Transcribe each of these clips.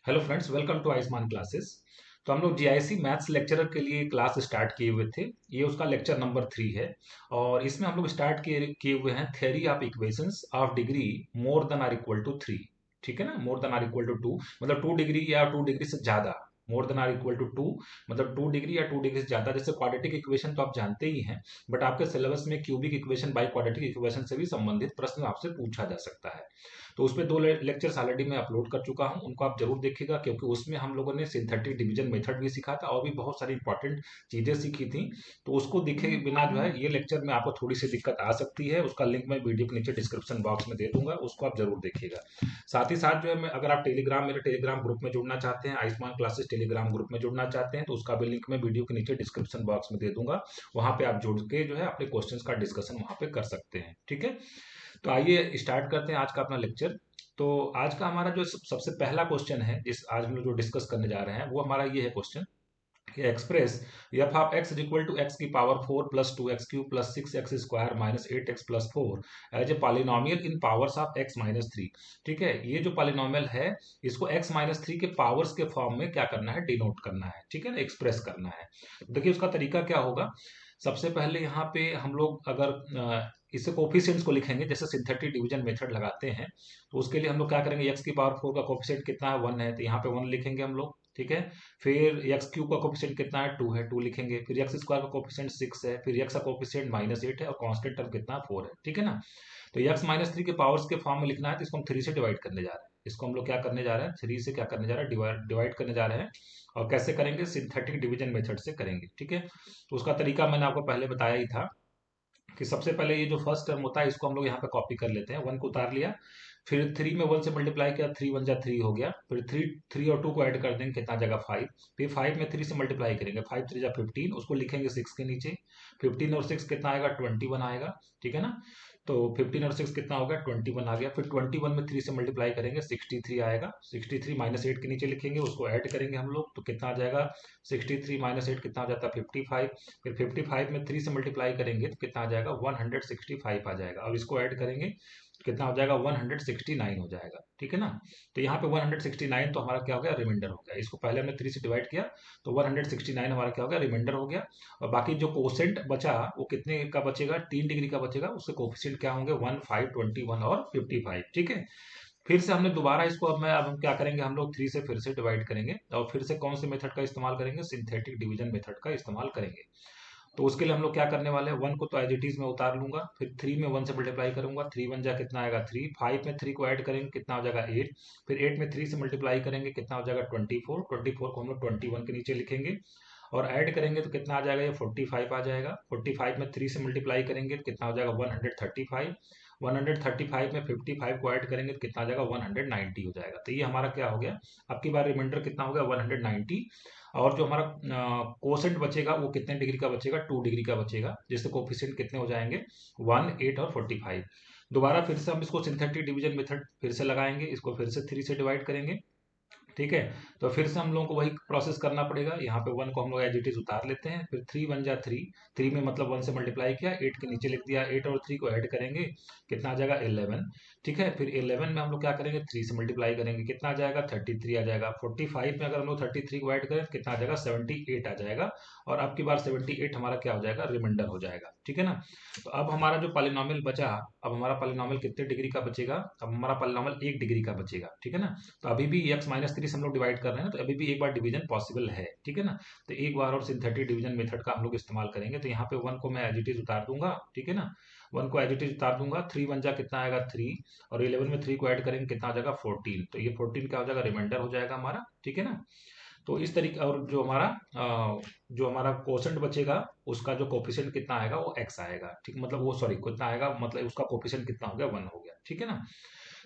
Hello friends, welcome to Ayushman classes. तो हम लोग जीआईसी मैथ्स लेक्चरर के लिए क्लास स्टार्ट किए हुए थे। ये उसका लेक्चर नंबर 3 है और इसमें हम लोग स्टार्ट किए किए हुए हैं theory of equations of degree more than or equal to 3। ठीक है ना, more than or equal to 2 मतलब 2 डिग्री या 2 डिग्री से ज्यादा। More than or equal to 2 मतलब 2 डिग्री या 2 डिग्री से ज्यादा। जैसे क्वाड्रेटिक इक्वेशन तो आप जानते ही हैं, बट आपके सिलेबस में cubic equation by quadratic equation से भी संबंधित प्रश्न आपसे पूछा जा सकता है। तो उसमें 2 लेक्चर्स ऑलरेडी मैं अपलोड कर चुका हूं, उनको आप जरूर देखिएगा क्योंकि उसमें हम लोगों ने सिंथेटिक डिवीजन मेथड भी सीखा था और भी बहुत सारी इंपॉर्टेंट चीजें सीखी थी। तो उसको देखे बिना जो है ये लेक्चर में आपको थोड़ी सी दिक्कत आ सकती है। उसका लिंक मैं वीडियो के नीचे डिस्क्रिप्शन बॉक्स में दे दूंगा, उसको आप जरूर देखिएगा। साथ ही साथ जो है मैं अगर आप टेलीग्राम मेरे टेलीग्राम ग्रुप में जुड़ना चाहते हैं, आयुष्मान क्लासेस टेलीग्राम ग्रुप में जुड़ना चाहते हैं, तो उसका भी लिंक मैं वीडियो के नीचे डिस्क्रिप्शन बॉक्स में दे दूंगा। वहां पे आप जुड़ के जो है अपने क्वेश्चंस का डिस्कशन वहां पे कर सकते हैं। ठीक है, तो आइए स्टार्ट करते हैं आज का अपना लेक्चर। तो आज का हमारा जो सबसे पहला क्वेश्चन है जिस आज हम लोग जो डिस्कस करने जा रहे हैं वो हमारा ये है क्वेश्चन कि express f of x equal to x की power 4 plus 2x³ plus 6x square minus 8x plus 4 as a polynomial in powers of x minus 3। ठीक है, ये जो पॉलिनोमियल है इसको x माइनस 3 के पावर्स के फॉर्म में क्या करना है, डिनोट करना है। ठीक है ना, एक्सप्रेस करना है। देखिए उसका तरीका क्या होगा। सबसे पहले यहाँ पे हम लोग अगर इससे कोफिशिएंट्स को लिखेंगे, जैसे सिंथेटिक डिवीजन मेथड लगाते हैं, तो उसके लिए हम लोग क्या करेंगे, एक्स की पावर 4 का कोफिशिएंट कितना है, 1 है, तो यहाँ पे 1 लिखेंगे हम लोग। ठीक है, फिर एक्स क्यूब का कोफिशिएंट कितना है, 2 है, 2 लिखेंगे। फिर एक्स स्क्वायर का कोफिशिएंट 6 है, फिर एक्स का कोफिशिएंट -8 है और कांस्टेंट टर्म कितना 4 है। ठीक है ना, तो एक्स माइनस 3 के पावर्स के फॉर्म में लिखना है, तो इसको हम 3 से डिवाइड करने जा रहे हैं। इसको हम लोग क्या करने जा रहे हैं, 3 से क्या करने जा रहे हैं, डिवाइड करने जा रहे हैं। और कैसे करेंगे, सिंथेटिक डिवीजन मेथड से करेंगे। ठीक है, तो उसका तरीका मैंने आपको पहले बताया ही था कि सबसे पहले ये जो फर्स्ट टर्म होता है इसको हम लोग यहाँ पे कॉपी कर लेते हैं। 1 को उतार लिया, फिर 3 में 1 से मल्टीप्लाई किया, 3 1 जा 3 हो गया। फिर 3 और 2 को ऐड कर देंगे, कितना जगह 5। फिर 5 में 3 से मल्टीप्लाई करेंगे, 5 3 जा 15, उसको लिखेंगे 6 के नीचे। 15 और 6 कितना आएगा, 21 आएगा। ठीक है ना, तो 15 और 6 कितना हो गया, 21 आ गया। फिर 21 में 3 से मल्टीप्लाई करेंगे, 63 आएगा। 63 -8 के नीचे लिखेंगे, उसको ऐड करेंगे हम लोग, तो कितना आ जाएगा, 63 -8 कितना हो जाता है, 55। फिर 55 में 3 से मल्टीप्लाई करेंगे तो कितना आ जाएगा, 165 आ जाएगा। और इसको ऐड करेंगे तो कितना हो जाएगा, 169 हो जाएगा। ठीक है ना, तो यहाँ पे 169 तो हमारा क्या हो गया, रिमाइंडर हो गया। इसको पहले हमने 3 से डिवाइड किया तो 169 हमारा क्या हो गया, रिमाइंडर हो गया। और बाकी जो कोसेंट बचा वो कितने का बचेगा, 3 डिग्री का बचेगा। उसके कोफिशिएंट क्या होंगे, 1 5 21 और 55। ठीक है, फिर से हमने दोबारा इसको अब हम क्या करेंगे, हम लोग 3 से फिर से डिवाइड करेंगे और फिर से कौन से मेथड का इस्तेमाल करेंगे, सिंथेटिक डिवीजन मेथड का इस्तेमाल करेंगे। तो उसके लिए हम लोग क्या करने वाले हैं, 1 को तो एज इट इज में उतार लूंगा, फिर 3 में 1 से मल्टीप्लाई करूंगा, 3 1 जा कितना आएगा 3। 5 में 3 को ऐड करेंगे, कितना हो जाएगा 8। फिर 8 में 3 से मल्टीप्लाई करेंगे, कितना हो जाएगा 24। 24 को हम लोग 21 के नीचे लिखेंगे और ऐड करेंगे तो कितना आ जाएगा, ये 45 आ जाएगा। 45 में 3 से मल्टीप्लाई करेंगे तो कितना हो जाएगा, 135। 135 में 55 को ऐड करेंगे तो कितना आ जाएगा, 190 हो जाएगा। तो ये हमारा क्या हो गया, अब की बार रिमाइंडर कितना हो गया, 190। और जो हमारा कोसेंट बचेगा वो कितने डिग्री का बचेगा, 2 डिग्री का बचेगा, जिससे कोफिशिएंट कितने हो जाएंगे, 1 8 और 45। दोबारा फिर से हम इसको सिंथेटिक डिवीजन मेथड फिर से लगाएंगे, इसको फिर से 3 से डिवाइड करेंगे। ठीक है, तो फिर से हम लोगों को वही प्रोसेस करना पड़ेगा। यहाँ पे 1 को हम लोग एज इट इज उतार लेते हैं, फिर 3 1 जा 3। 3 में मतलब 1 से मल्टीप्लाई किया, 8 के नीचे लिख दिया, 8 और 3 को ऐड करेंगे, कितना आ जाएगा 11। ठीक है, फिर 11 में हम लोग क्या करेंगे, 3 से मल्टीप्लाई करेंगे, कितना आ जाएगा 33 आ जाएगा। 45 में अगर हम लोग 33 को ऐड करें तो कितना आ जाएगा, 78 आ जाएगा। और अब की बार 78 हमारा क्या हो जाएगा, रिमाइंडर हो जाएगा। ठीक है ना, तो अब हमारा जो पॉलिनोमियल बचा, अब हमारा पॉलिनोमियल कितने डिग्री का बचेगा, अब हमारा पॉलिनोमियल 1 डिग्री का बचेगा। ठीक है ना, तो अभी भी x माइनस 3 से हम लोग डिवाइड कर रहे हैं, तो अभी भी एक बार डिवीजन पॉसिबल है। ठीक है ना, तो एक बार और सिंथेटिक डिवीजन मेथड का हम लोग इस्तेमाल करेंगे। तो यहाँ पे 1 को मैं एज इट इज उतार दूंगा। ठीक है ना, 1 को एज इट इज उतार दूंगा, 3 1 जा कितना आएगा 3, और 11 में 3 को ऐड करेंगे कितना आ जाएगा 14। तो ये 14 क्या हो जाएगा, रिमाइंडर हो जाएगा हमारा। ठीक है ना, तो इस तरीके, और जो हमारा कोसेंट बचेगा उसका जो कोफिशिएंट कितना आएगा वो x आएगा। ठीक, मतलब वो सॉरी कितना आएगा, मतलब उसका कोफिशिएंट कितना हो गया, 1 हो गया। ठीक है ना,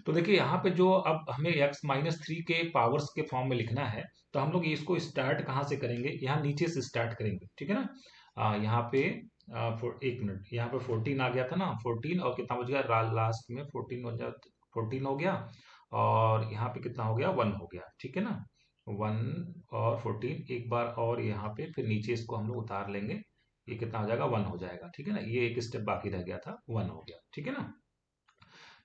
तो देखिए यहाँ पे जो अब हमें x माइनस 3 के पावर्स के फॉर्म में लिखना है, तो हम लोग इसको स्टार्ट कहाँ से करेंगे, यहाँ नीचे से स्टार्ट करेंगे। ठीक है ना, यहाँ पे एक मिनट, यहाँ पे 14 आ गया था ना, 14 और कितना बच गया लास्ट में, 14 हो गया, 14 हो गया। और यहाँ पे कितना हो गया, 1 हो गया। ठीक है ना, 1 और 14 एक बार और यहाँ पे, फिर नीचे इसको हम लोग उतार लेंगे, ये कितना हो जाएगा, 1 हो जाएगा। ठीक है ना, ये एक स्टेप बाकी रह गया था, 1 हो गया। ठीक है ना,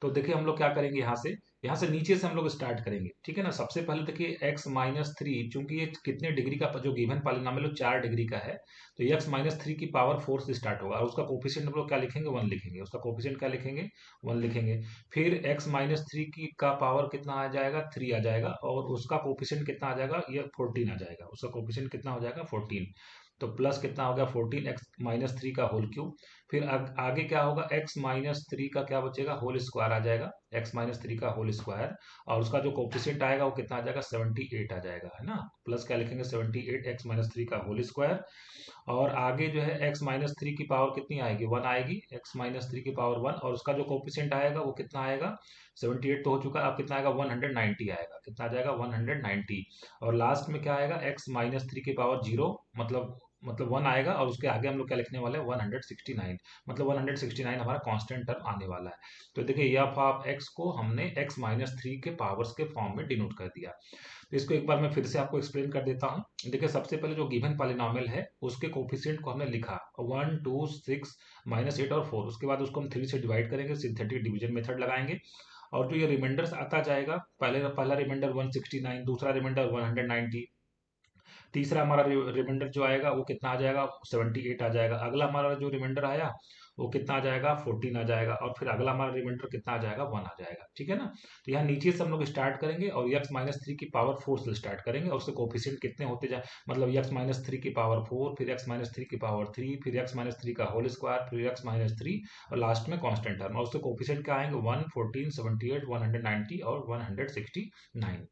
तो देखिए हम लोग क्या करेंगे, यहाँ से नीचे से हम लोग स्टार्ट करेंगे, ठीक है ना। सबसे पहले देखिए x-3, चूंकि ये कितने डिग्री का जो गिवन पॉलिनोमियल 4 डिग्री का है, तो x-3 की पावर 4 से स्टार्ट होगा, और उसका कोफिशिएंट हम लोग क्या लिखेंगे, 1 लिखेंगे, उसका कोफिशिएंट क्या लिखेंगे, 1 लिखेंगे। फिर x-3 की का पावर कितना आ जाएगा, 3 आ जाएगा, और उसका कोफिशिएंट कितना आ जाएगा, ये 14 आ जाएगा, उसका कोफिशिएंट कितना हो जाएगा, 14। तो प्लस कितना हो गया, 14 x-3 का होल क्यूब। फिर आगे क्या होगा, x-3 का क्या बचेगा, होल स्क्वायर आ जाएगा, x-3 का होल स्क्वायर, और उसका जो कोफिशिएंट आएगा वो कितना आ जाएगा, 78 आ जाएगा, है ना। प्लस क्या लिखेंगे, 78 x-3 का होल स्क्वायर। और आगे जो है x-3 की पावर कितनी आएगी, 1 आएगी, x-3 की पावर 1, और उसका जो कोफिशिएंट आएगा वो कितना आएगा, 78 तो हो चुका है, अब कितना आएगा, 190 आएगा, कितना आ जाएगा, 190। और लास्ट में क्या आएगा, x-3 की पावर 0, मतलब 1 आएगा, और उसके आगे हम लोग क्या लिखने वाले हैं, 169, मतलब 169 हमारा कांस्टेंट टर्म आने वाला है। तो देखिए एफ ऑफ एक्स को हमने x-3 के पावर्स के फॉर्म में डिनोट कर दिया। तो इसको एक बार मैं फिर से आपको एक्सप्लेन कर देता हूँ। देखिए सबसे पहले जो गिवन पॉलिनोमियल है उसके कोफिशिएंट को हमने लिखा 1, 2, 6, -8 और 4। उसके बाद उसको हम 3 से डिवाइड करेंगे, सिंथेटिक डिवीजन मेथड लगाएंगे, और जो ये रिमाइंडर्स आता जाएगा, पहला रिमाइंडर 169, दूसरा रिमाइंडर 190, तीसरा हमारा रिमाइंडर जो आएगा वो कितना आ जाएगा, 78 आ जाएगा। अगला हमारा जो रिमाइंडर आया वो कितना आ जाएगा, 14 आ जाएगा, और फिर अगला हमारा रिमाइंडर कितना आ जाएगा, 1 आ जाएगा, ठीक है ना। तो यहाँ नीचे से हम लोग स्टार्ट करेंगे और x-3 की पावर 4 से स्टार्ट करेंगे, और उसके कोफिशिएंट कितने होते जाए, मतलब x-3 की पावर 4, फिर x-3 की पावर 3, फिर x-3 का होल स्क्वायर, फिर x-3, और लास्ट में कांस्टेंट टर्म, और उसके कोफिशिएंट क्या आएंगे, 1, 14, 78, 190 और 169।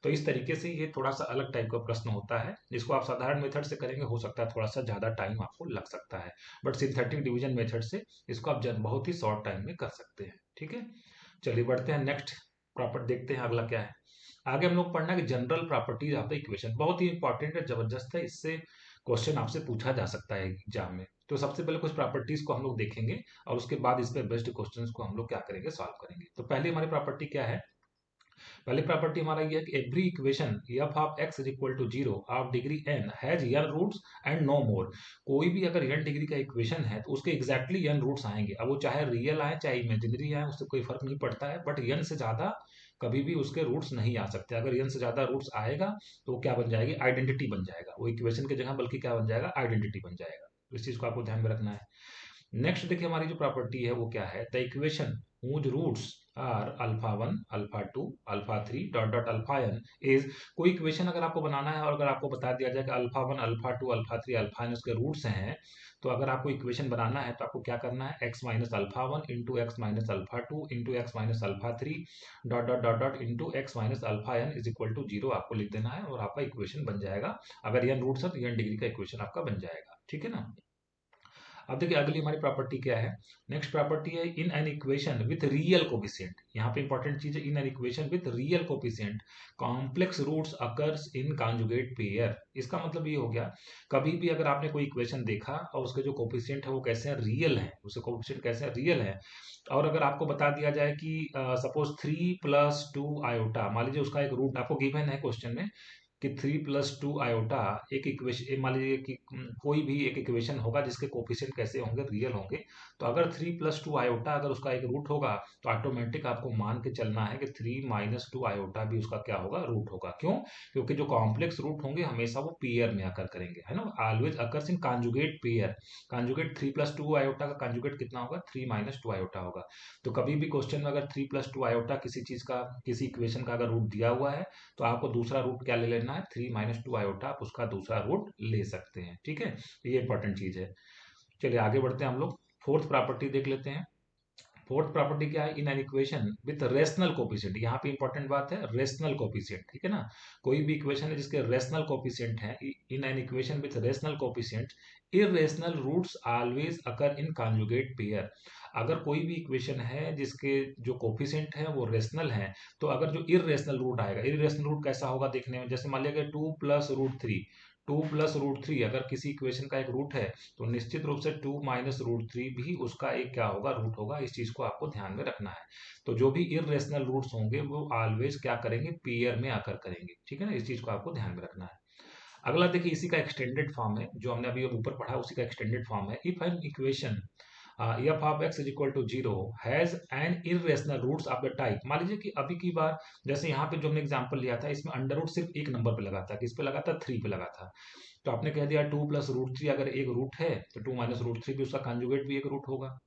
तो इस तरीके से ये थोड़ा सा अलग टाइप का प्रश्न होता है, जिसको आप साधारण मेथड से करेंगे, हो सकता है थोड़ा सा ज़्यादा टाइम आपको लग सकता है, बट सिंथेटिक डिवीजन मेथड से इसको आप बहुत ही शॉर्ट टाइम में कर सकते हैं, ठीक है। चलिए बढ़ते हैं नेक्स्ट प्रॉपर्टी, देखते हैं अगला क्या है। आगे हम लोग पढ़ना है कि general properties of the equation, बहुत ही इंपॉर्टेंट है, जबरदस्त है, इससे क्वेश्चन आपसे पूछा जा सकता है एग्जाम में। तो सबसे पहले कुछ प्रॉपर्टीज को हम लोग देखेंगे, और उसके बाद इस पे बेस्ड क्वेश्चंस को हम लोग क्या करेंगे, सॉल्व करेंगे। तो पहली हमारी प्रॉपर्टी क्या है, पहली प्रॉपर्टी हमारा ये है कि every equation f of x is equal to 0 of degree n has n roots and no more. कोई भी अगर n डिग्री का इक्वेशन है तो उसके एग्जैक्टली n रूट्स आएंगे, अब वो चाहे रियल आए चाहे इमेजिनरी आए, उससे कोई फर्क नहीं पड़ता है, बट n से ज्यादा कभी भी उसके रूट्स नहीं आ सकते। अगर n से ज्यादा रूट्स आएगा तो वो क्या बन जाएगी, आइडेंटिटी बन जाएगा, वो इक्वेशन की जगह बल्कि क्या बन जाएगा, आइडेंटिटी बन जाएगा। तो इस चीज को आपको ध्यान में रखना है। नेक्स्ट देखिए हमारी जो प्रॉपर्टी है वो क्या है, the equation whose roots are alpha 1, alpha 2, alpha 3 dot dot alpha n is, कोई इक्वेशन अगर आपको बनाना है और अगर आपको बता दिया जाए कि alpha 1, alpha 2, alpha 3, alpha n उसके रूट्स हैं, तो अगर आपको इक्वेशन बनाना है तो आपको क्या करना है, x minus alpha 1 into x minus alpha 2 into x minus alpha 3 dot dot dot dot into x minus alpha n is equal to 0 आपको लिख देना है, और आपका इक्वेशन बन जाएगा। अगर n रूट्स है तो n डिग्री का इक्वेशन आपका बन जाएगा, ठीक है ना। अब देखिए अगली हमारी प्रॉपर्टी क्या है, नेक्स्ट प्रॉपर्टी है in an equation with real coefficient. यहाँ पे इंपॉर्टेंट चीज है, in an equation with real coefficient complex roots occurs in conjugate pair. इसका मतलब ये हो गया, कभी भी अगर आपने कोई इक्वेशन देखा और उसके जो कोफिशिएंट है वो कैसे हैं, रियल है, उसके कोफिशिएंट कैसे हैं, रियल है, और अगर आपको बता दिया जाए कि सपोज 3 + 2 आयोटा, मान लीजिए उसका एक रूट आपको गिवन है क्वेश्चन में कि 3 + 2 आयोटा एक इक्वेशन, मान लीजिए कि कोई भी एक इक्वेशन होगा जिसके कोफिशिएंट कैसे होंगे, रियल होंगे, तो अगर 3 + 2 आयोटा अगर उसका एक रूट होगा तो ऑटोमेटिक आपको मान के चलना है कि 3 - 2 आयोटा भी उसका क्या होगा, रूट होगा। क्यों, क्योंकि जो कॉम्प्लेक्स रूट होंगे हमेशा वो पेयर में आकर करेंगे, है ना, always occurs in conjugate pair. Conjugate 3 + 2 iota का कॉन्जुगेट कितना होगा, 3 - 2 आयोटा होगा। तो कभी भी क्वेश्चन में अगर 3 + 2 आयोटा किसी चीज का, किसी इक्वेशन का अगर रूट दिया हुआ है, तो आपको दूसरा रूट क्या ले लेना है, 3 - 2 आयोटा, आप उसका दूसरा रूट ले सकते हैं, ठीक है। ये इंपॉर्टेंट चीज है। चलिए आगे बढ़ते हैं हम लोग, फोर्थ प्रॉपर्टी देख लेते हैं। फोर्थ प्रॉपर्टी क्या है, in an equation with rational coefficient. यहाँ पे इंपॉर्टेंट बात है रेशनल कोफिशिएंट, ठीक है ना। कोई भी इक्वेशन है जिसके रेशनल कोफिशिएंट है, in an equation with rational coefficient irrational roots always occur in conjugate pair. अगर कोई भी इक्वेशन है जिसके जो कोफिशिएंट है वो रेशनल है, तो अगर जो इरेशनल रूट आएगा, इरेशनल रूट कैसा होगा देखने में, जैसे मान लिया 2 + √3, 2 + √3 अगर किसी इक्वेशन का एक रूट है, तो निश्चित रूप से 2 - √3 भी उसका एक क्या होगा, रूट होगा। इस चीज को आपको ध्यान में रखना है। तो जो भी इरेशनल रूट्स होंगे वो ऑलवेज क्या करेंगे, पेयर में आकर करेंगे, ठीक है ना, इस चीज को आपको ध्यान में रखना है। अगला देखिए इसी का एक्सटेंडेड फॉर्म है, जो हमने अभी ऊपर पढ़ा उसी का एक्सटेंडेड फॉर्म है, if an equation f of x is equal to zero has an irrational roots of the type. मान लीजिए कि अभी की बार जैसे यहाँ पे जो हमने एग्जांपल लिया था इसमें अंडर रूट सिर्फ एक नंबर पे लगा था, किस पे लगा था, 3 पे लगा था। तो आपने कह दिया 2 प्लस रूट 3 अगर एक रूट है तो 2 माइनस रूट 3 भी उसका कंजुगेट भी एक रूट होगा।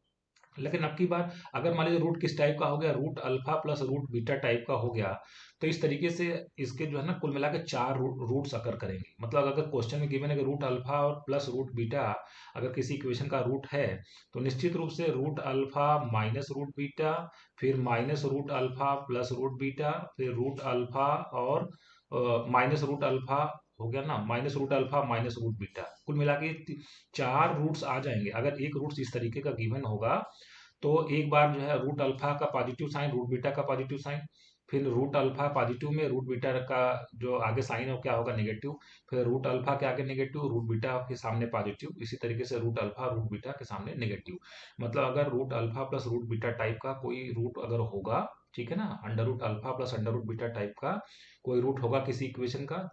लेकिन अब की बार अगर मान लीजिए रूट किस टाइप का हो गया, root alpha plus root beta type का हो गया, तो इस तरीके से इसके जो है ना कुल मिला के 4 रूट्स अकर करेंगे। मतलब अगर क्वेश्चन में गिवन है कि रूट अल्फा और प्लस रूट बीटा अगर किसी इक्वेशन का रूट है तो निश्चित रूप से root alpha minus root beta, फिर minus root alpha plus root beta, फिर रूट अल्फा और माइनस रूट अल्फा हो गया ना, minus root alpha minus root beta, कुल मिला के 4 रूट्स आ जाएंगे। अगर एक रूट्स इस तरीके का गिवन होगा तो एक बार जो है रूट अल्फा का पॉजिटिव साइन, रूट बीटा का पॉजिटिव साइन, फिर रूट अल्फा पॉजिटिव में रूट बीटा का जो आगे साइन है वो क्या होगा, नेगेटिव, फिर रूट अल्फा के आगे नेगेटिव, रूट बीटा के सामने पॉजिटिव, इसी तरीके से रूट अल्फा रूट बीटा के सामने नेगेटिव। मतलब अगर root alpha plus root beta type का कोई रूट अगर होगा, ठीक है ना, under root alpha plus under root beta type का कोई रूट होगा किसी इक्वेशन का,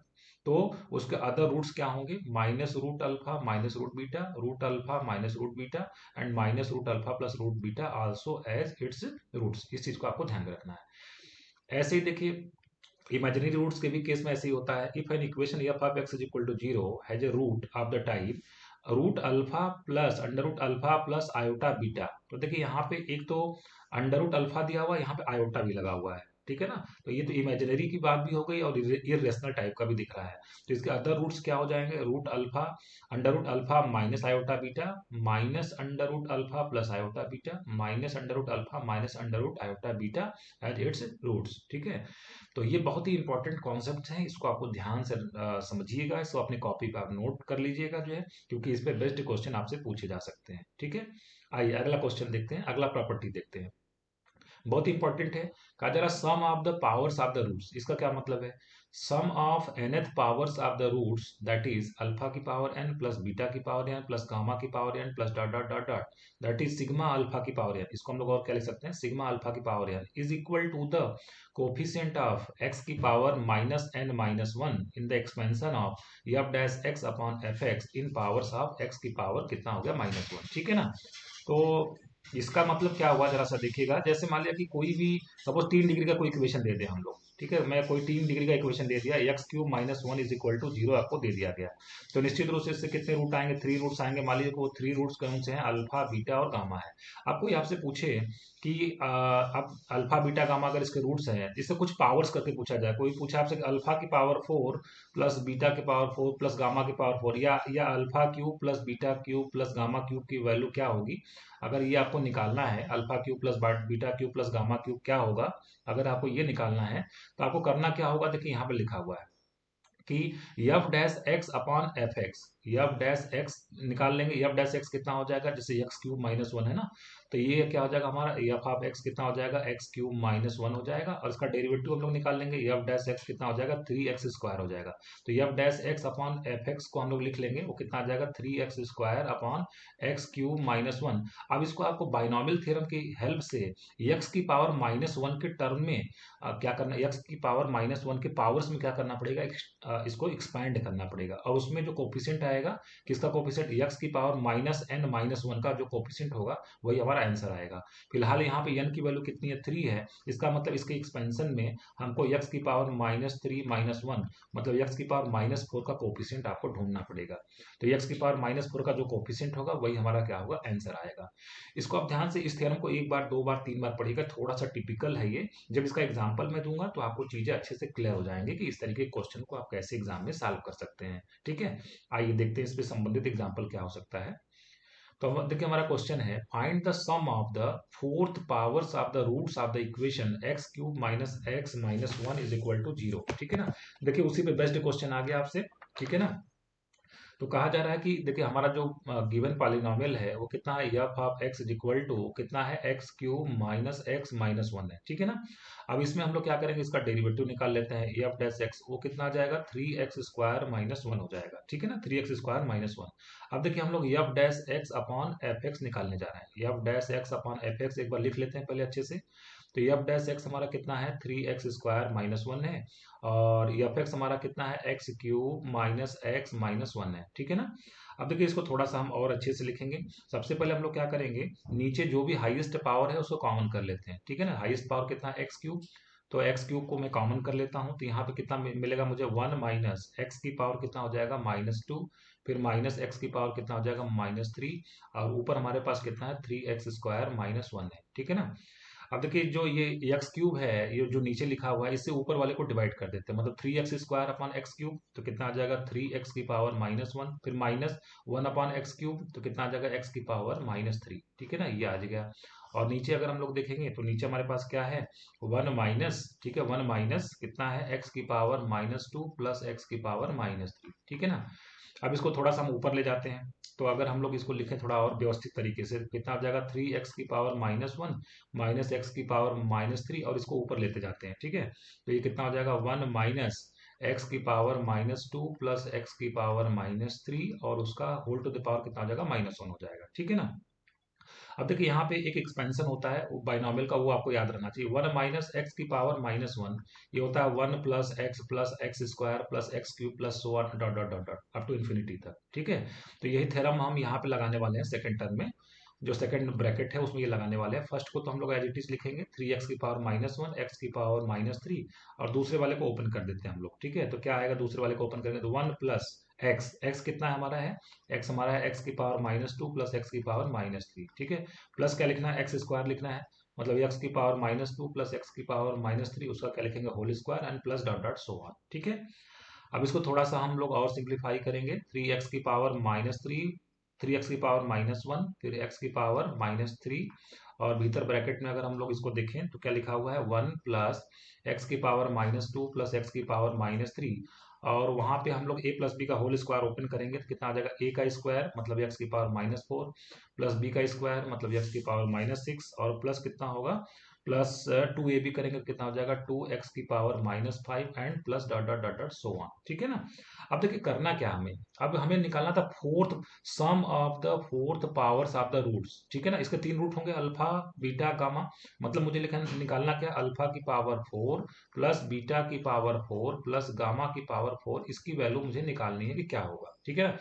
तो उसके अदर रूट्स क्या होंगे, minus root alpha minus root beta, root alpha minus root beta and minus root alpha plus root beta also as its roots. इस चीज को आपको ध्यान में रखना है। ऐसे ही देखिए इमेजिनरी रूट्स के भी केस में ऐसे ही होता है। If an equation f of x is equal to zero has a root of the type root alpha plus under root alpha plus iota beta. तो देखिए यहाँ पे एक तो अंडर रूट अल्फा दिया हुआ है, यहाँ पे आयोटा भी लगा हुआ है, ठीक है ना। तो ये तो इमेजिनरी की बात भी हो गई और इरेशनल टाइप का भी दिख रहा है। तो इसके अदर रूट्स क्या हो जाएंगे, root alpha under root alpha minus iota beta minus under root alpha plus iota beta minus under root alpha minus under root iota beta at its roots, ठीक है। तो ये बहुत ही इंपॉर्टेंट कॉन्सेप्ट हैं, इसको आपको ध्यान से समझिएगा, इसको अपनी कॉपी पर आप नोट कर लीजिएगा जो है, क्योंकि इस पे बेस्ट क्वेश्चन आपसे पूछे जा सकते हैं, ठीक है। आइए अगला क्वेश्चन देखते हैं, अगला प्रॉपर्टी देखते हैं, बहुत इंपॉर्टेंट है। कहा जा रहा sum of the powers of the roots. इसका क्या मतलब है, sum of nth powers of the roots that is alpha की पावर n प्लस बीटा की पावर n प्लस गामा की power n plus dot dot dot dot that is sigma alpha की power n। इसको हम लोग और क्या लिख सकते हैं, सिग्मा अल्फा की power n is equal to the coefficient of x की power minus n minus one in the expansion of F dash x upon F x in powers of x की पावर कितना हो गया, minus one, ठीक है ना। तो इसका मतलब क्या हुआ जरा सा देखिएगा, जैसे मान लिया कि कोई भी सपोज 3 डिग्री का कोई इक्वेशन दे दे हम लोग, ठीक है, मैं कोई 3 डिग्री का इक्वेशन दे दिया, x cube minus one is equal to zero आपको दे दिया गया। तो निश्चित रूप से इससे कितने रूट आएंगे, 3 रूट्स आएंगे। मान लीजिए वो 3 रूट्स कौन से हैं, अल्फा बीटा और गामा है। अब कोई आपसे पूछे कि अब अल्फा बीटा गामा अगर इसके रूट्स हैं, इससे कुछ पावर्स करके पूछा जाए, कोई पूछा आपसे अल्फा की पावर 4 प्लस बीटा की पावर 4 प्लस गामा की पावर 4, या alpha cube plus beta cube plus gamma cube की वैल्यू क्या होगी, अगर ये आपको निकालना है, alpha cube plus beta cube plus gamma cube क्या होगा, अगर आपको ये निकालना है तो आपको करना क्या होगा, देखिए यहाँ पे लिखा हुआ है कि F dash x upon F x, F dash x निकाल लेंगे, एफ डैश एक्स कितना हो जाएगा, जैसे एक्स क्यूब माइनस वन है ना, तो ये क्या हो जाएगा हमारा एफ ऑफ एक्स कितना हो जाएगा, एक्स क्यूब माइनस वन हो जाएगा, और इसका डेरिवेटिव हम लोग निकाल लेंगे, एफ डैश एक्स कितना हो जाएगा, 3x² हो जाएगा। तो F dash x upon F x को हम लोग लिख लेंगे, वो कितना आ जाएगा, 3x² upon x cube minus one. अब इसको आपको बाइनोमियल थ्योरम की हेल्प से एक्स की पावर माइनस वन के टर्म में क्या करना, एक्स की पावर माइनस वन के पावर्स में क्या करना पड़ेगा, इसको एक्सपैंड करना पड़ेगा, और उसमें जो कोफिशिएंट आएगा, किसका कोफिशिएंट, एक्स की power minus n minus one का जो कोफिशिएंट होगा वही हमारा आंसर आएगा। फिलहाल यहाँ पे n की वैल्यू कितनी है, 3 है, इसका मतलब इसके एक्सपेंशन में हमको x की power minus three minus one, मतलब x की पावर माइनस फोर का कोफिशिएंट आपको ढूंढना पड़ेगा। तो x की पावर माइनस फोर का जो कोफिशिएंट होगा वही हमारा क्या होगा, आंसर आएगा। इसको आप ध्यान से इस थ्योरम को एक बार, दो बार, तीन बार पढ़िएगा, थोड़ा सा टिपिकल है ये, जब इसका एग्जाम्पल मैं दूंगा तो आपको चीजें अच्छे से क्लियर हो जाएंगे कि इस तरीके के क्वेश्चन को आप कैसे एग्जाम में सॉल्व कर सकते हैं, ठीक है। आइए देखते हैं इस पे संबंधित एग्जाम्पल क्या हो सकता है। तो देखिए हमारा क्वेश्चन है, find the sum of the fourth powers of the roots of the equation x cube minus x minus one is equal to zero, ठीक है ना। देखिए उसी पे बेस्ट क्वेश्चन आ गया आपसे, ठीक है ना। तो कहा जा रहा है कि देखिए हमारा जो गिवन पॉलिनोमियल है वो कितना है, f of x is equal to कितना है, x cube minus x minus one है, ठीक है ना। अब इसमें हम लोग क्या करेंगे, इसका डेरिवेटिव निकाल लेते हैं, एफ डैश एक्स वो कितना आ जाएगा, 3x² माइनस वन हो जाएगा, ठीक है ना, 3x² माइनस वन। अब देखिए हम लोग F dash x upon F x निकालने जा रहे हैं, F dash x upon F x एक बार लिख लेते हैं पहले अच्छे से। तो तो एफ डैश एक्स हमारा कितना है 3x² -1 है, और एफ एक्स हमारा कितना है x³ -x-1 है, ठीक है ना। अब देखिए इसको थोड़ा सा हम और अच्छे से लिखेंगे। सबसे पहले हम लोग क्या करेंगे, नीचे जो भी हाईएस्ट पावर है उसको कॉमन कर लेते हैं, ठीक है ना। हाईएस्ट पावर कितना है x³, तो x³ को मैं कॉमन कर लेता हूँ, तो यहाँ पे कितना मिलेगा मुझे 1 माइनस एक्स की पावर कितना हो जाएगा -2, फिर माइनस एक्स की पावर कितना हो जाएगा -3, और ऊपर हमारे पास कितना है 3x² -1 है, ठीक है ना। अब देखिए जो ये x³ है, ये जो नीचे लिखा हुआ है, इससे ऊपर वाले को डिवाइड कर देते हैं, मतलब 3x² तो कितना आ जाएगा 3x की पावर -1, फिर -1/x³ तो कितना आ जाएगा x की पावर -3, ठीक है ना, ये आ गया। और नीचे अगर हम लोग देखेंगे तो नीचे हमारे पास क्या है 1 माइनस, ठीक है, 1 माइनस कितना है x की पावर -2 प्लस x की पावर -3, ठीक है ना। अब इसको थोड़ा सा हम ऊपर ले जाते हैं, तो अगर हम लोग इसको लिखें थोड़ा और व्यवस्थित तरीके से, कितना आ जाएगा 3x की पावर -1 माइनस एक्स की पावर -3, और इसको ऊपर लेते जाते हैं, ठीक है। तो ये कितना हो जाएगा 1 माइनस एक्स की पावर -2 प्लस एक्स की पावर -3, और उसका होल टू द पावर कितना हो जाएगा -1 हो जाएगा, ठीक है ना। अब देखिए यहाँ पे एक एक्सपेंशन होता है बाइनोमियल का, वो आपको याद रखना चाहिए। 1 माइनस एक्स की पावर -1 ये होता है 1 plus x square plus x³ plus so on dot dot dot dot up to infinity तक, ठीक है। तो यही थ्योरम हम यहाँ पे लगाने वाले हैं सेकंड टर्म में, जो सेकंड ब्रैकेट है उसमें ये लगाने वाले हैं। फर्स्ट को तो हम लोग एज इट इज लिखेंगे 3x की पावर -1 एक्स की पावर -3, और दूसरे वाले को ओपन कर देते हैं हम लोग, ठीक है। तो क्या आएगा दूसरे वाले को ओपन करेंगे तो 1 प्लस एक्स, एक्स कितना है हमारा है एक्स हमारा है एक्स की पावर -2 प्लस एक्स की पावर -3, ठीक है। प्लस क्या लिखना है x² लिखना है, मतलब एक्स की पावर -2 प्लस एक्स की पावर -3, उसका क्या लिखेंगे whole square and plus dot dot so on, ठीक है। अब इसको थोड़ा सा हम लोग और सिंप्लीफाई करेंगे, 3x की पावर -3, 3x की पावर -1, फिर x की पावर -3, और भीतर ब्रैकेट में अगर हम लोग इसको देखें तो क्या लिखा हुआ है 1 प्लस एक्स की पावर -2 प्लस एक्स की पावर -3, और वहां पे हम लोग a प्लस बी का होल स्क्वायर ओपन करेंगे तो कितना आ जाएगा a का स्क्वायर मतलब x की पावर -4 प्लस b का स्क्वायर मतलब x की पावर -6, और प्लस कितना होगा प्लस 2ab करेंगे तो कितना हो जाएगा 2x की power -5 and plus dot dot dot dot so on, ठीक है ना। अब देखिए करना क्या हमें, अब हमें निकालना था fourth sum of the fourth powers of the roots, ठीक है ना। इसके 3 रूट होंगे अल्फा बीटा गामा, मतलब मुझे लिखा निकालना क्या अल्फा की पावर 4 प्लस बीटा की पावर 4 प्लस गामा की पावर 4, इसकी वैल्यू मुझे निकालनी है कि क्या होगा, ठीक है ना।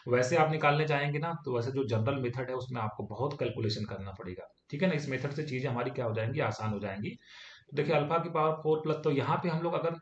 वैसे आप निकालने जाएंगे ना तो वैसे जो जनरल मेथड है उसमें आपको बहुत कैलकुलेशन करना पड़ेगा, ठीक है ना। इस मेथड से चीजें हमारी क्या हो जाएंगी आसान हो जाएंगी। तो देखिए अल्फा की पावर 4 प्लस, तो यहाँ पे हम लोग अगर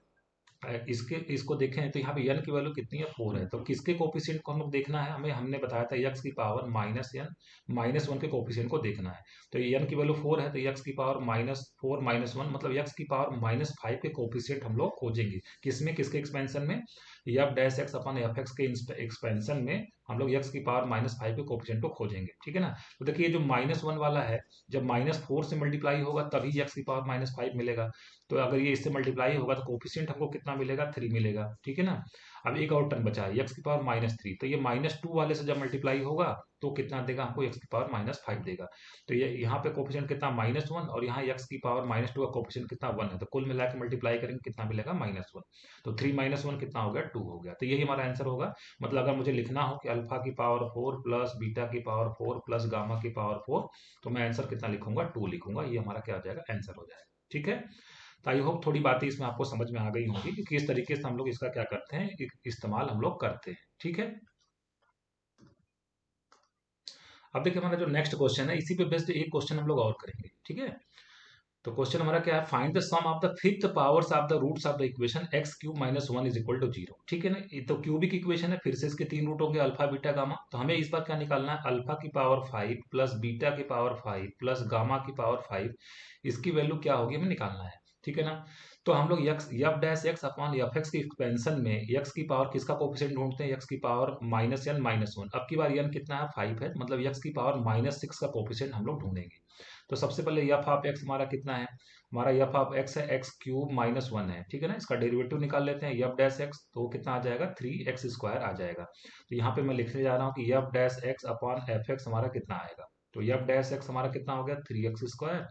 इसके इसको देखें तो यहाँ पे n की वैल्यू कितनी है 4 है, तो किसके कोफिशिएंट को हम लोग देखना है, हमें हमने बताया था x की पावर -1 के कोफिशिएंट को देखना है। तो n की वैल्यू 4 है तो x की पावर -4 -1 मतलब x की पावर -5 के कोफिशिएंट हम लोग खोजेंगे, किसमें किसके एक्सपेंशन में F dash x upon F x के एक्सपेंशन में हम लोग x की पावर -5 के कोफिशिएंट को खोजेंगे, ठीक है ना। तो देखिए ये जो -1 वाला है जब -4 से मल्टीप्लाई होगा तभी x की पावर -5 मिलेगा, तो अगर ये इससे मल्टीप्लाई होगा तो कोफिशिएंट हमको कितना मिलेगा 3 मिलेगा, ठीक है ना। अब एक और टर्म बचा है एक्स की पावर -3, तो ये -2 वाले से जब मल्टीप्लाई होगा तो कितना देगा हमको एक्स की पावर -5 देगा। तो ये यहाँ पे कोफिशिएंट कितना -1, और यहाँ एक्स की पावर -2 का कोफिशिएंट कितना 1 है, तो कुल मिला के मल्टीप्लाई करेंगे कितना मिलेगा -1, तो 3 -1 कितना हो गया 2 हो गया। तो यही हमारा आंसर होगा। मतलब अगर मुझे लिखना हो कि अल्फा की पावर 4 प्लस बीटा की पावर 4 प्लस गामा की पावर 4, तो मैं आंसर कितना लिखूंगा 2 लिखूंगा, ये हमारा क्या हो जाएगा आंसर हो जाएगा, ठीक है। तो आई होप थोड़ी बातें इसमें आपको समझ में आ गई होंगी कि किस तरीके से हम लोग इसका क्या करते हैं इस्तेमाल हम लोग करते हैं, ठीक है। अब देखिए हमारा जो नेक्स्ट क्वेश्चन है इसी पे बेस्ड एक क्वेश्चन हम लोग और करेंगे, ठीक है। तो क्वेश्चन हमारा क्या है, find the sum of the fifth powers of the roots of the equation x³ -1 is equal to 0, ठीक है ना। ये तो क्यूबिक इक्वेशन है, फिर से इसके 3 रूट होंगे अल्फा बीटा गामा, तो हमें इस बार क्या निकालना है अल्फा की पावर 5 प्लस बीटा की पावर 5 प्लस गामा की पावर 5, इसकी वैल्यू क्या होगी हमें निकालना है, ठीक है ना। तो हम लोग F dash x upon F x की एक्सपेंशन में एक्स की पावर किसका कोफिशिएंट ढूंढते हैं, एक्स की पावर -n -1, अब की बार n कितना है 5 है, मतलब एक्स की पावर -6 का कोफिशिएंट हम लोग ढूंढेंगे। तो सबसे पहले एफ ऑफ एक्स हमारा कितना है, हमारा एफ ऑफ एक्स है x³ -1 है, ठीक है ना। इसका डेरिवेटिव निकाल लेते हैं एफ डैश एक्स, तो कितना आ जाएगा 3x² आ जाएगा। तो यहाँ पे मैं लिखने जा रहा हूँ कि F dash x upon F x हमारा कितना आएगा, तो एफ डैश एक्स हमारा कितना हो गया 3x²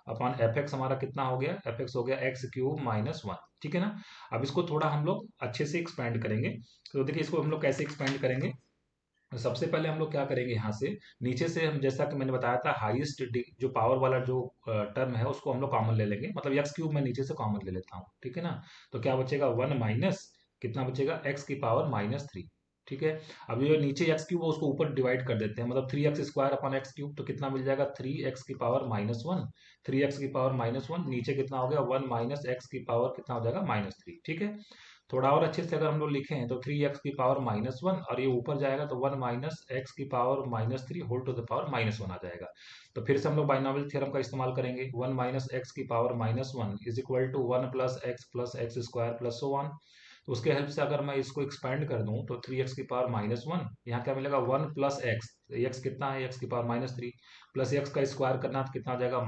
अपॉन एफ एक्स हमारा कितना हो गया, एफ एक्स हो गया x³ -1, ठीक है ना। अब इसको थोड़ा हम लोग अच्छे से एक्सपेंड करेंगे, तो देखिए इसको हम लोग कैसे एक्सपेंड करेंगे, तो सबसे पहले हम लोग क्या करेंगे, यहाँ से नीचे से हम, जैसा कि मैंने बताया था, हाईएस्ट जो पावर वाला जो टर्म है उसको हम लोग कॉमन ले लेंगे, मतलब एक्स क्यूब मैं नीचे से कॉमन ले लेता हूँ, ठीक है ना। तो क्या बचेगा, वन माइनस कितना बचेगा, एक्स की पावर -3, ठीक है। अब जो नीचे एक्स क्यूब है उसको ऊपर डिवाइड कर देते हैं, मतलब 3x² अपॉन एक्स क्यूब, तो कितना मिल जाएगा, 3x की पावर -1, 3x की पावर -1, नीचे कितना हो गया, 1 माइनस एक्स की पावर कितना हो जाएगा, -3, ठीक है। थोड़ा और अच्छे से अगर हम लोग लिखें तो 3x की पावर -1, और ये ऊपर जाएगा तो 1 माइनस एक्स की power -3 whole to the power -1 आ जाएगा। तो फिर से हम लोग बाइनॉमियल थ्योरम का इस्तेमाल करेंगे, 1 माइनस एक्स की power -1 is equal to 1 plus x square plus so on. तो उसके हेल्प से अगर मैं इसको एक्सपेंड कर दूं तो 3x की पावर -1, यहाँ क्या मिलेगा, 1 प्लस एक्स, एक्स कितना है, एक्स की पावर -3, प्लस एक्स का स्क्वायर करना तो कितना आ जाएगा,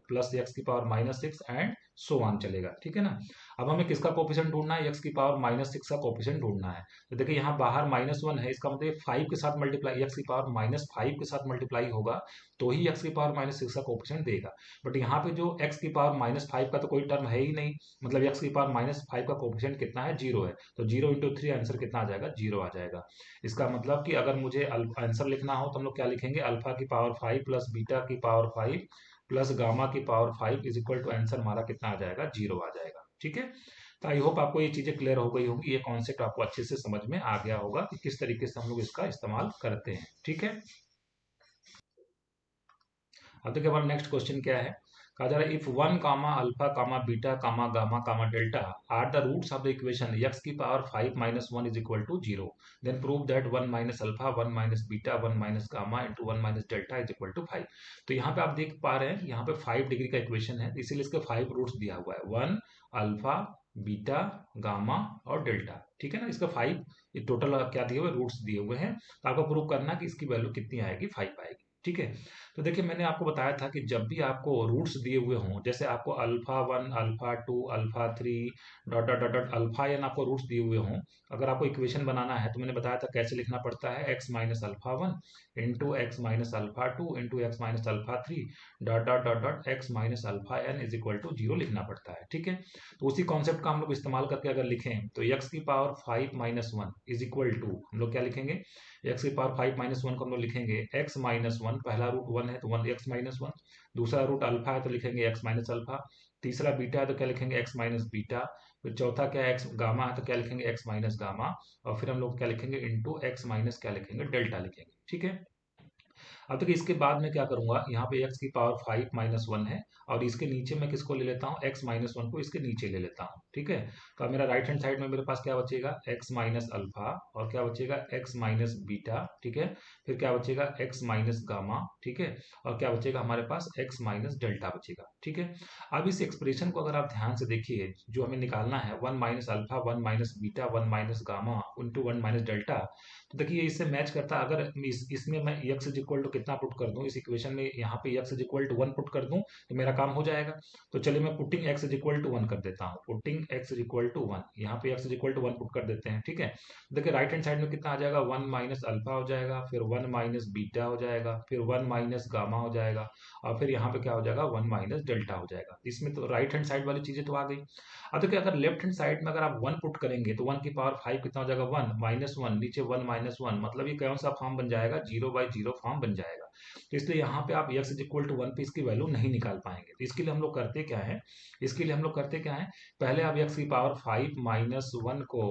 प्लस एक्स की पावर -6 एंड सो ऑन चलेगा, ठीक है ना। अब हमें किसका कोफिशिएंट ढूंढना है, एक्स की पावर -6 का कोफिशिएंट ढूंढना है। तो देखिए यहाँ बाहर -1 है, इसका मतलब 5 के साथ मल्टीप्लाई, एक्स की पावर -5 के साथ मल्टीप्लाई होगा तो ही एक्स की पावर -6 का कोफिशिएंट देगा। बट यहाँ पे जो एक्स की पावर -5 का तो कोई टर्म है ही नहीं, मतलब एक्स की पावर -5 का कोफिशिएंट कितना है, 0 है। तो 0 इंटू 3 आंसर कितना आ जाएगा, 0 आ जाएगा। इसका मतलब कि अगर मुझे आंसर लिखना हो तो हम लोग क्या लिखेंगे, अल्फा की पावर 5 प्लस बीटा की पावर 5 प्लस गामा की power 5 is equal to answer हमारा कितना आ जाएगा, 0 आ जाएगा, ठीक है। तो आई होप आपको ये चीजें क्लियर हो गई होंगी, ये कॉन्सेप्ट आपको अच्छे से समझ में आ गया होगा कि किस तरीके से हम लोग इसका इस्तेमाल करते हैं, ठीक है। अब देखिए हमारा नेक्स्ट क्वेश्चन क्या है, कहा जा रहा है if 1 comma alpha comma beta comma gamma comma delta are the roots of the equation x की power 5 minus 1 is equal to 0, then prove that 1 minus alpha 1 minus beta 1 minus gamma into 1 minus delta is equal to 5। तो यहाँ पे आप देख पा रहे हैं, यहाँ पे 5 डिग्री का इक्वेशन है, इसीलिए इसके 5 रूट्स दिया हुआ है, 1 अल्फा बीटा गामा और डेल्टा, ठीक है ना। इसका 5 ये टोटल क्या दिए हुए, रूट्स दिए हुए हैं। तो आपको प्रूव करना है कि इसकी वैल्यू कितनी आएगी, 5 आएगी, ठीक है। तो देखिए मैंने आपको बताया था कि जब भी आपको रूट्स दिए हुए हों, जैसे आपको alpha 1 alpha 2 alpha 3 dot dot dot dot alpha n आपको रूट्स दिए हुए हों, अगर आपको इक्वेशन बनाना है तो मैंने बताया था कैसे लिखना पड़ता है, x minus alpha 1 into x minus alpha 2 into x minus alpha 3 dot dot dot dot x minus alpha n is equal to 0 लिखना पड़ता है, ठीक है। तो उसी कॉन्सेप्ट का हम लोग इस्तेमाल करके अगर लिखें तो एक्स की power 5 minus 1 is equal to, हम लोग क्या लिखेंगे, एक्स की पावर 5 माइनस 1 को हम लोग लिखेंगे एक्स माइनस 1, पहला रूट 1 है तो 1 एक्स माइनस 1, दूसरा रूट अल्फा है तो लिखेंगे एक्स माइनस अल्फा, तीसरा बीटा है तो क्या लिखेंगे एक्स माइनस बीटा, फिर चौथा क्या है, एक्स गामा है तो क्या लिखेंगे एक्स माइनस गामा, और फिर हम लोग क्या लिखेंगे इंटू एक्स माइनस क्या लिखेंगे, डेल्टा लिखेंगे, ठीक है। अब देखिए इसके बाद मैं क्या करूंगा, यहाँ पे x की पावर 5 माइनस 1 है, और इसके नीचे मैं किसको ले लेता हूँ, x माइनस 1 को इसके नीचे ले लेता हूँ, ठीक है। तो अब मेरा राइट हैंड साइड में मेरे पास क्या बचेगा, x माइनस अल्फा, और क्या बचेगा x माइनस बीटा, ठीक है। फिर क्या बचेगा x माइनस गामा, ठीक है। और क्या बचेगा हमारे पास x माइनस डेल्टा बचेगा, ठीक है। अब इस एक्सप्रेशन को अगर आप ध्यान से देखिए, जो हमें निकालना है 1 minus alpha 1 minus beta 1 minus gamma into 1 minus delta, तो देखिए इससे मैच करता है। अगर इसमें मैं x इज इक्वल टू कितना पुट कर दूं, इस इक्वेशन में यहाँ पे x is equal to 1 put कर दूं तो मेरा काम हो जाएगा। तो चलिए मैं putting x is equal to 1 कर देता हूँ, putting x is equal to 1, यहाँ पे x is equal to 1 put कर देते हैं, ठीक है। देखिए राइट हैंड साइड में कितना आ जाएगा, 1 माइनस अल्फा हो जाएगा, फिर 1 माइनस बीटा हो जाएगा, फिर 1 माइनस गामा हो जाएगा, और फिर यहाँ पे क्या हो जाएगा, 1 माइनस डेल्टा हो जाएगा। इसमें तो राइट हैंड साइड वाली चीजें तो आ गई। अब देखिए अगर लेफ्ट हैंड साइड में अगर आप 1 पुट करेंगे तो 1 की पावर 5 कितना हो जाएगा, 1 माइनस 1, नीचे 1 माइनस 1, मतलब ये कौन सा फॉर्म बन जाएगा, 0/0 फॉर्म बन जाएगा। तो इसलिए यहाँ पे आप x इज इक्वल टू 1 पे इसकी वैल्यू नहीं निकाल पाएंगे। तो इसके लिए हम लोग करते क्या है, इसके लिए हम लोग करते क्या है, पहले आप x की पावर 5 माइनस 1 को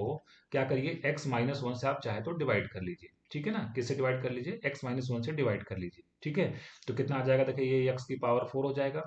क्या करिए, x माइनस 1 से आप चाहे तो डिवाइड कर लीजिए, ठीक है ना। किससे डिवाइड कर लीजिए, x माइनस 1 से डिवाइड कर लीजिए, ठीक है। तो कितना आ जाएगा, देखिए ये x की पावर 4 हो जाएगा,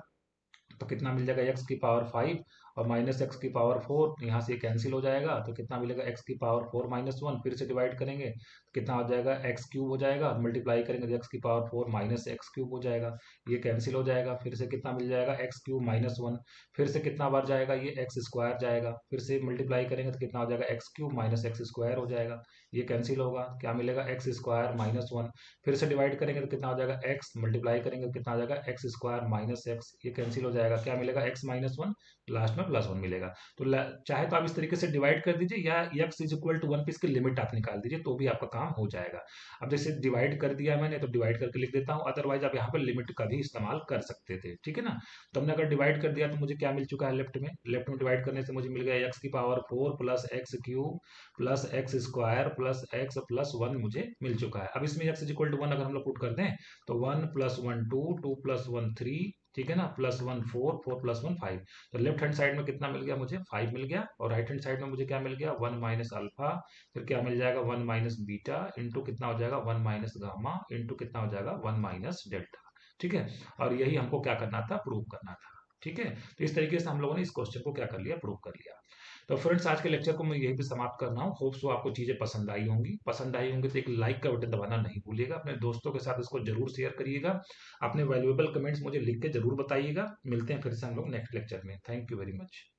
तो कितना मिल जाएगा, x की पावर 5 और माइनस एक्स की पावर 4, यहाँ से कैंसिल हो जाएगा, तो कितना मिलेगा, x की पावर 4 माइनस 1, फिर से डिवाइड करेंगे तो कितना हो जाएगा, एक्स क्यूब हो जाएगा, मल्टीप्लाई करेंगे तो x की पावर 4 माइनस एक्स क्यूब हो जाएगा, ये कैंसिल हो जाएगा, फिर से कितना मिल जाएगा, एक्स क्यूब माइनस 1, फिर से कितना बार जाएगा, ये एक्स स्क्वायर जाएगा, फिर से मल्टीप्लाई करेंगे तो कितना हो जाएगा, x cube minus x square हो जाएगा, ये कैंसिल होगा, क्या मिलेगा, एक्स स्क्वायर माइनस 1, फिर से डिवाइड करेंगे तो कितना हो जाएगा, एक्स मल्टीप्लाई करेंगे तो कितना हो जाएगा, एक्स स्क्वायर माइनस एक्स, ये कैंसिल हो जाएगा, क्या मिलेगा, एक्स माइनस 1, लास्ट में प्लस 1 मिलेगा। तो चाहे तो आप इस तरीके से डिवाइड कर दीजिए, या x इज इक्वल टू 1 पे इसकी लिमिट आप निकाल दीजिए तो भी आपका काम हो जाएगा। अब जैसे डिवाइड कर दिया मैंने तो डिवाइड करके लिख देता हूँ, अदरवाइज आप यहाँ पर लिमिट का भी इस्तेमाल कर सकते थे, ठीक है ना। तो हमने अगर डिवाइड कर दिया तो मुझे क्या मिल चुका है, लेफ्ट में डिवाइड करने से मुझे मिल गया x की power 4 plus x cube plus x square plus x plus one मुझे मिल चुका है। अब इसमें x is equal to one अगर हम लोग पुट कर दें तो one plus one two, two plus one three, ठीक है ना, plus one four, four plus one five. तो लेफ्ट हैंड साइड में कितना मिल गया मुझे, फाइव मिल गया, और राइट हैंड साइड में मुझे क्या मिल गया, वन माइनस अल्फा, फिर क्या मिल जाएगा, वन माइनस बीटा इंटू कितना हो जाएगा, वन माइनस गामा इंटू कितना हो जाएगा, वन माइनस डेल्टा। ठीक है, और यही हमको क्या करना था, प्रूव करना था। ठीक है, तो इस तरीके से हम लोगों ने इस क्वेश्चन को क्या कर लिया, प्रूव कर लिया। तो फ्रेंड्स आज के लेक्चर को मैं यही पे समाप्त कर रहा हूँ। होप सो आपको चीजें पसंद आई होंगी। पसंद आई होंगी तो एक लाइक का बटन दबाना नहीं भूलिएगा। अपने दोस्तों के साथ इसको जरूर शेयर करिएगा। अपने वैल्यूएबल कमेंट्स मुझे लिख के जरूर बताइएगा। मिलते हैं फिर से हम लोग नेक्स्ट लेक्चर में। Thank you very much.